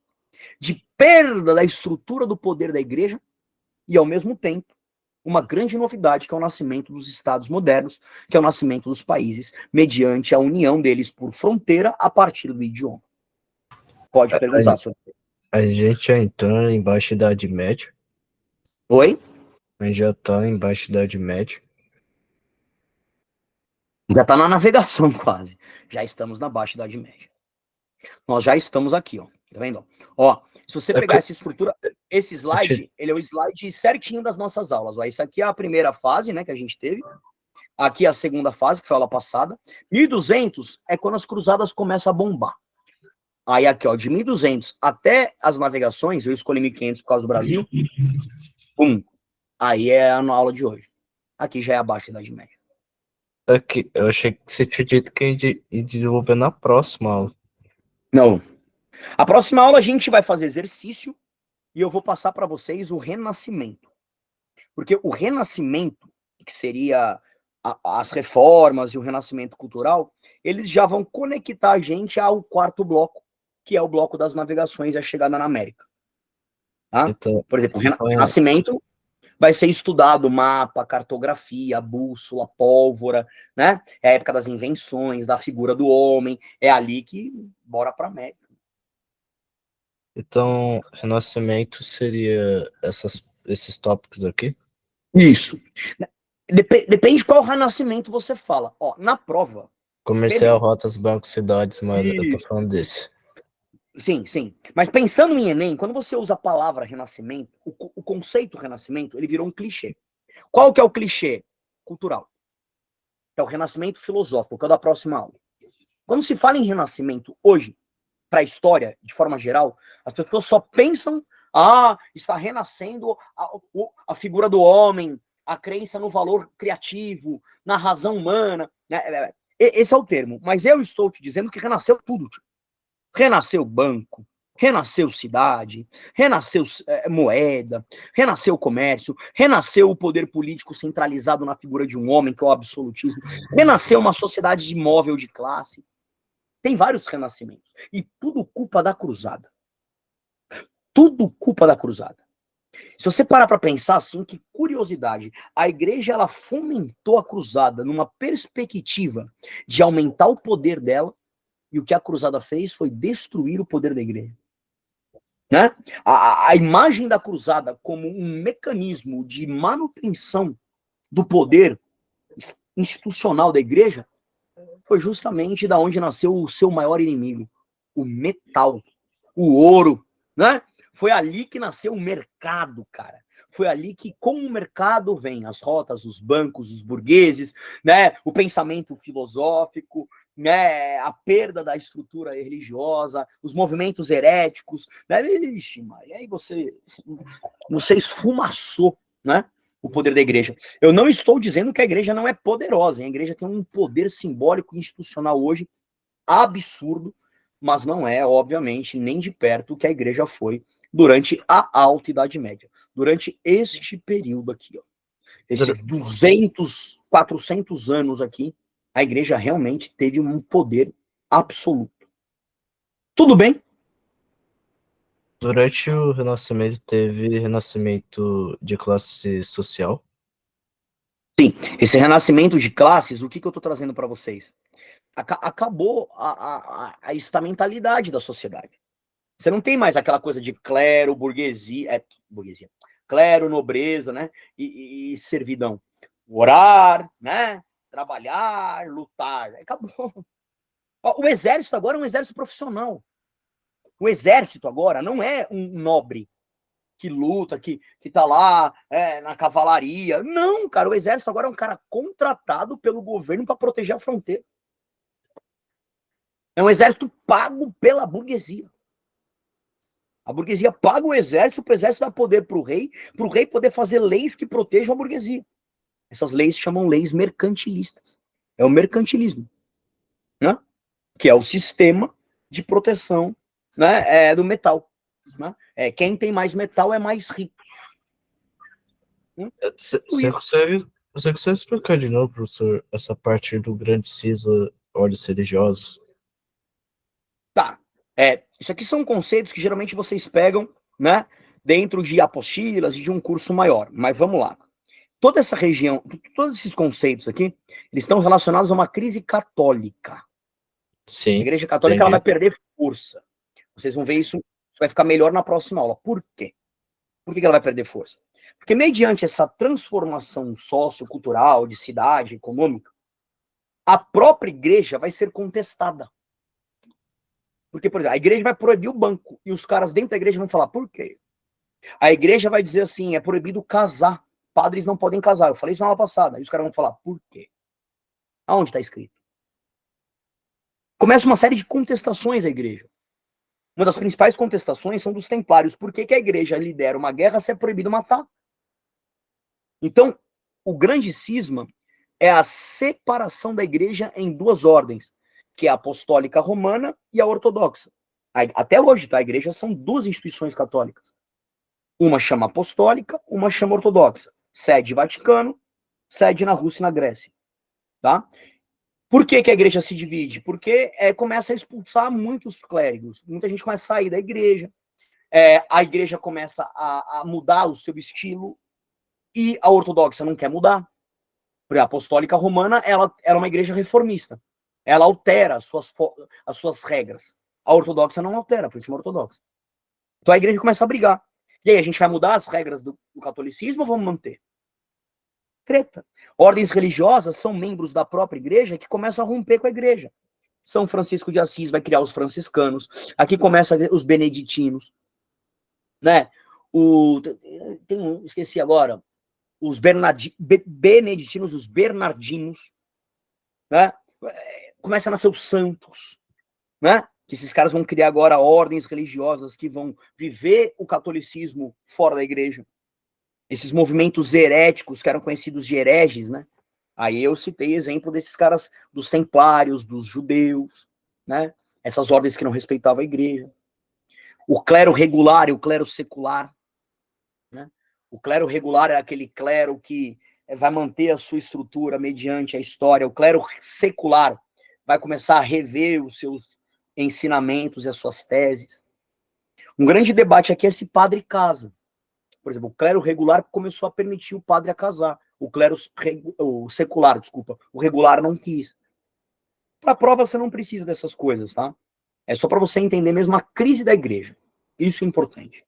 de perda da estrutura do poder da igreja e, ao mesmo tempo, uma grande novidade que é o nascimento dos estados modernos, que é o nascimento dos países, mediante a união deles por fronteira a partir do idioma. Pode perguntar, senhor.
A gente já entrou embaixo da Idade Média.
Oi?
A gente já tá embaixo da Idade Média.
Já está na navegação quase. Já estamos na Baixa Idade Média. Nós já estamos aqui, ó. Tá vendo? Ó, se você pegar essa estrutura, esse slide, ele é o slide certinho das nossas aulas. Ó, isso aqui é a primeira fase, né, que a gente teve. Aqui é a segunda fase, que foi a aula passada. 1200 é quando as cruzadas começam a bombar. Aí aqui, ó, de 1200 até as navegações, eu escolhi 1500 por causa do Brasil. Aí é a aula de hoje. Aqui já é a Baixa Idade Média.
Aqui, eu achei que você tinha dito que ia desenvolver na próxima aula.
Não. A próxima aula a gente vai fazer exercício e eu vou passar para vocês o renascimento. Porque o renascimento, que seria as reformas e o renascimento cultural, eles já vão conectar a gente ao quarto bloco, que é o bloco das navegações e a chegada na América. Tá?
Então,
por exemplo, o renascimento vai ser estudado mapa, cartografia, bússola, pólvora, né? É a época das invenções, da figura do homem. É ali que bora para a América.
Então, renascimento seria esses tópicos aqui?
Isso. Depende qual renascimento você fala. Ó, na prova.
Comercial, rotas, bancos, cidades, mas eu tô falando desse.
Sim, sim. Mas pensando em Enem, quando você usa a palavra renascimento, o conceito renascimento, ele virou um clichê. Qual que é o clichê cultural? É o renascimento filosófico, que é o da próxima aula. Quando se fala em renascimento hoje, para a história, de forma geral, as pessoas só pensam, está renascendo a figura do homem, a crença no valor criativo, na razão humana. Né? Esse é o termo. Mas eu estou te dizendo que renasceu tudo. Tipo. Renasceu banco, renasceu cidade, renasceu moeda, renasceu comércio, renasceu o poder político centralizado na figura de um homem, que é o absolutismo, renasceu uma sociedade imóvel de classe. Tem vários renascimentos. E tudo culpa da cruzada. Tudo culpa da cruzada. Se você parar para pensar assim, que curiosidade, a igreja ela fomentou a cruzada numa perspectiva de aumentar o poder dela, e o que a cruzada fez foi destruir o poder da igreja. Né? A imagem da cruzada como um mecanismo de manutenção do poder institucional da igreja foi justamente da onde nasceu o seu maior inimigo, o metal, o ouro, né? Foi ali que nasceu o mercado, cara. foi ali que, como o mercado vem, as rotas, os bancos, os burgueses, né, o pensamento filosófico, né, a perda da estrutura religiosa, os movimentos heréticos, né, ixi, e aí você esfumaçou, né, o poder da igreja. Eu não estou dizendo que a igreja não é poderosa, a igreja tem um poder simbólico e institucional hoje absurdo, mas não é, obviamente, nem de perto o que a igreja foi durante a Alta Idade Média, durante este período aqui, ó. Esses 200, 400 anos aqui, a igreja realmente teve um poder absoluto. Tudo bem?
Durante o Renascimento teve renascimento de classe social?
Sim, esse renascimento de classes, o que eu estou trazendo para vocês? Acabou a estamentalidade da sociedade. Você não tem mais aquela coisa de clero, burguesia, clero, nobreza, né, e servidão. Orar, né, trabalhar, lutar, acabou. O exército agora é um exército profissional. O exército agora não é um nobre que luta, que tá lá na cavalaria. Não, cara, o exército agora é um cara contratado pelo governo para proteger a fronteira. É um exército pago pela burguesia. A burguesia paga o exército dar poder para o rei poder fazer leis que protejam a burguesia. Essas leis chamam leis mercantilistas. É o mercantilismo, né? Que é o sistema de proteção, né, do metal. Né? Quem tem mais metal é mais rico.
Você consegue explicar de novo, professor, essa parte do grande cisma, ordens religiosas?
Tá. Isso aqui são conceitos que geralmente vocês pegam, né, dentro de apostilas e de um curso maior. Mas vamos lá. Toda essa região, todos esses conceitos aqui, eles estão relacionados a uma crise católica.
Sim.
A igreja católica ela vai perder força. Vocês vão ver isso vai ficar melhor na próxima aula. Por quê? Por que ela vai perder força? Porque mediante essa transformação sociocultural, de cidade, econômica, a própria igreja vai ser contestada. Porque, por exemplo, a igreja vai proibir o banco, e os caras dentro da igreja vão falar, por quê? A igreja vai dizer assim, é proibido casar, padres não podem casar. Eu falei isso na aula passada, e os caras vão falar, por quê? Aonde está escrito? Começa uma série de contestações à igreja. Uma das principais contestações são dos templários. Por que a igreja lidera uma guerra se é proibido matar? Então, o grande cisma é a separação da igreja em duas ordens, que é a apostólica romana e a ortodoxa. Até hoje, tá? A igreja são duas instituições católicas. Uma chama apostólica, uma chama ortodoxa. Sede Vaticano, sede na Rússia e na Grécia. Tá? Por que a igreja se divide? Porque começa a expulsar muitos clérigos. Muita gente começa a sair da igreja. A igreja começa a mudar o seu estilo. E a ortodoxa não quer mudar. Porque a apostólica romana ela é uma igreja reformista. Ela altera as suas regras. A ortodoxa não altera, por isso é uma ortodoxa. Então a igreja começa a brigar. E aí, a gente vai mudar as regras do catolicismo ou vamos manter? Treta. Ordens religiosas são membros da própria igreja que começam a romper com a igreja. São Francisco de Assis vai criar os franciscanos. Aqui começam os beneditinos. Né? Esqueci agora. Os beneditinos, os bernardinos. Né? Começa a nascer os santos. Né? Que esses caras vão criar agora ordens religiosas que vão viver o catolicismo fora da igreja. Esses movimentos heréticos que eram conhecidos de hereges, né? Aí eu citei exemplo desses caras, dos templários, dos judeus, né? Essas ordens que não respeitavam a igreja. O clero regular e o clero secular, né? O clero regular é aquele clero que vai manter a sua estrutura mediante a história. O clero secular vai começar a rever os seus ensinamentos e as suas teses. Um grande debate aqui é se padre casa. Por exemplo, o clero regular começou a permitir o padre a casar. O secular, desculpa. O regular não quis. Para prova, você não precisa dessas coisas, tá? É só para você entender mesmo a crise da igreja. Isso é importante.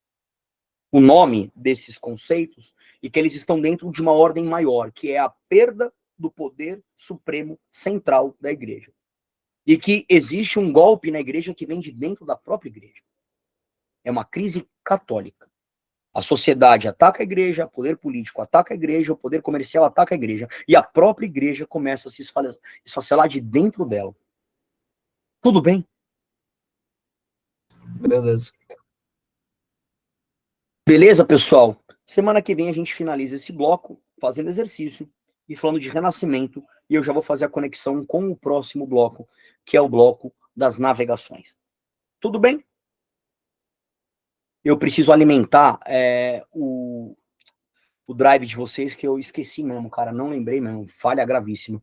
O nome desses conceitos e que eles estão dentro de uma ordem maior, que é a perda do poder supremo central da igreja. E que existe um golpe na igreja que vem de dentro da própria igreja. É uma crise católica. A sociedade ataca a igreja, o poder político ataca a igreja, o poder comercial ataca a igreja, e a própria igreja começa a se esfacelar de dentro dela. Tudo bem?
Beleza.
Beleza, pessoal? Semana que vem a gente finaliza esse bloco fazendo exercício e falando de renascimento, e eu já vou fazer a conexão com o próximo bloco, que é o bloco das navegações. Tudo bem? Eu preciso alimentar o drive de vocês, que eu esqueci mesmo, cara, não lembrei mesmo, falha gravíssima.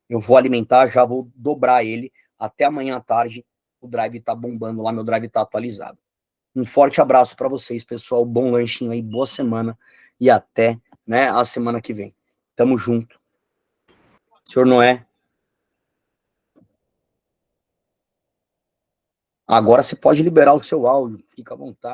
Eu vou alimentar, já vou dobrar ele, até amanhã à tarde o drive tá bombando lá, meu drive tá atualizado. Um forte abraço para vocês, pessoal, bom lanchinho aí, boa semana, e até, né, a semana que vem. Tamo junto. Senhor Noé, agora você pode liberar o seu áudio, fica à vontade.